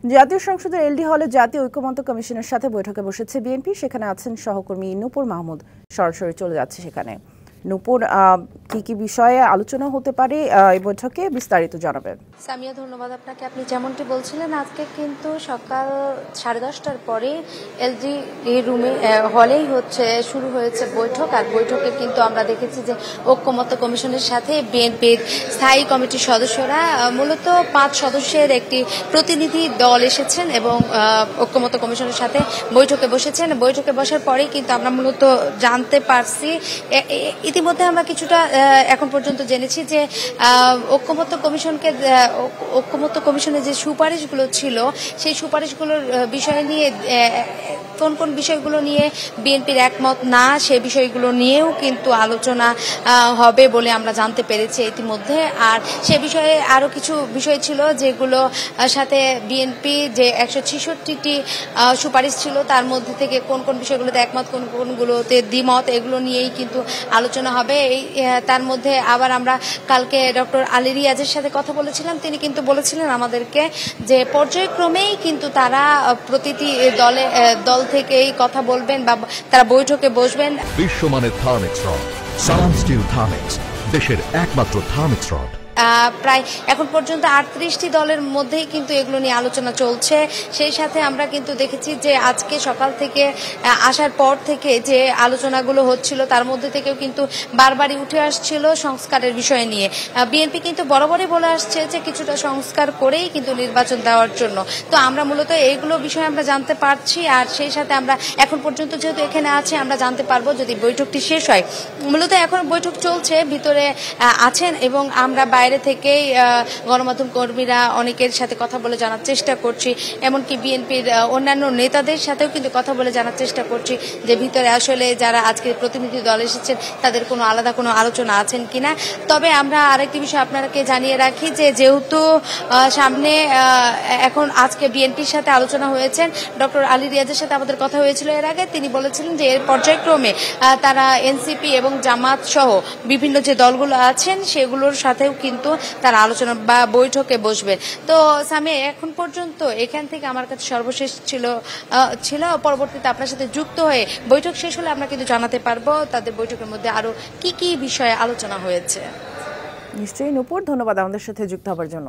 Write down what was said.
জাতীয় সংসদের এলডি হলে জাতীয় ঐক্যমত্য কমিশনের সাথে বৈঠকে বসেছে বিএনপি। সেখানে আছেন সহকর্মী নূপুর মাহমুদ। সরাসরি চলে যাচ্ছে সেখানে। নূপুর, কি বিষয়ে আলোচনা হতে পারে এই বৈঠকে, বিস্তারিত জানাবেন। সামিয়া, ধন্যবাদ আপনাকে। আপনি যেমনটি বলছিলেন, আজকে কিন্তু সকাল 10:30টার পরে এলডি রুমে হলেই শুরু হয়েছে বৈঠক। আর বৈঠকে কিন্তু আমরা দেখেছি যে ঐক্যমত্য কমিশনের সাথে বিএনপির স্থায়ী কমিটির সদস্যরা মূলত 5 সদস্যের একটি প্রতিনিধি দল এসেছেন এবং ঐক্যমত্য কমিশনের সাথে বৈঠকে বসেছেন। বৈঠকে বসার পরেই কিন্তু আমরা মূলত জানতে পারছি, ইতিমধ্যে আমরা কিছুটা এখন পর্যন্ত জেনেছি যে ঐক্যমত্য কমিশনের যে সুপারিশগুলো ছিল, সেই সুপারিশগুলোর বিষয় নিয়ে কোন কোন বিষয়গুলো নিয়ে বিএনপির একমত না, সেই বিষয়গুলো নিয়েও কিন্তু আলোচনা হবে বলে আমরা জানতে পেরেছি ইতিমধ্যে। আর সে বিষয়ে আরো কিছু বিষয় ছিল যেগুলো সাথে বিএনপি যে 166টি সুপারিশ ছিল, তার মধ্যে থেকে কোন কোন বিষয়গুলোতে একমত, কোন কোনগুলোতে দ্বিমত, এগুলো নিয়েই কিন্তু আলোচনা হবে। তার মধ্যে আবার আমরা কালকে ডক্টর আলী রিয়াজের সাথে কথা বলেছিলাম। তিনি কিন্তু বলেছিলেন আমাদেরকে যে পর্যায়ক্রমেই কিন্তু তারা প্রতিটি দল থেকেই কথা বলবেন বা তারা বৈঠকে বসবেন। বিশ্বমানের থার্মিক্স রড, সালাম স্টিল থার্মিক্স, দেশের একমাত্র থার্মিক্স রড। প্রায় এখন পর্যন্ত 38টি দলের মধ্যেই কিন্তু এগুলো নিয়ে আলোচনা চলছে। সেই সাথে আমরা কিন্তু দেখেছি যে আজকে সকাল থেকে আসার পর থেকে যে আলোচনাগুলো হচ্ছিল, তার মধ্যে থেকেও কিন্তু বারবারই উঠে আসছিল সংস্কারের বিষয় নিয়ে। বিএনপি কিন্তু বরাবরই বলে আসছে যে কিছুটা সংস্কার করেই কিন্তু নির্বাচন দেওয়ার জন্য। তো আমরা মূলত এইগুলো বিষয়ে আমরা জানতে পারছি। আর সেই সাথে আমরা এখন পর্যন্ত যেহেতু এখানে আছি, আমরা জানতে পারবো যদি বৈঠকটি শেষ হয়। মূলত এখন বৈঠক চলছে, ভিতরে আছেন এবং আমরা বাইরে থেকেই গণমাধ্যম কর্মীরা অনেকের সাথে কথা বলে জানার চেষ্টা করছি। এমনকি বিএনপির অন্যান্য নেতাদের সাথেও কিন্তু কথা বলে জানার চেষ্টা করছি যে ভিতরে আসলে যারা আজকে প্রতিনিধি দল এসেছেন তাদের কোনো আলাদা কোনো আলোচনা আছেন কিনা। তবে আমরা আরেকটি বিষয় আপনাকে জানিয়ে রাখি যে যেহেতু সামনে এখন আজকে বিএনপির সাথে আলোচনা হয়েছেন, ডক্টর আলী রিয়াজের সাথে আমাদের কথা হয়েছিল এর আগে। তিনি বলেছিলেন যে এর পর্যায়ক্রমে তারা এনসিপি এবং জামাত সহ বিভিন্ন যে দলগুলো আছেন সেগুলোর সাথেও কিন্তু তারা আলোচনা বা বৈঠকে বসবে। তো সামি, এখন পর্যন্ত এখান থেকে আমার কাছে সর্বশেষ ছিল। পরবর্তীতে আপনার সাথে যুক্ত হয়ে বৈঠক শেষ হলে আমরা কিন্তু জানাতে পারবো তাদের বৈঠকের মধ্যে আরো কি কি বিষয়ে আলোচনা হয়েছে। নিশ্চয়ই নূপুর, ধন্যবাদ আমাদের সাথে যুক্ত হবার জন্য।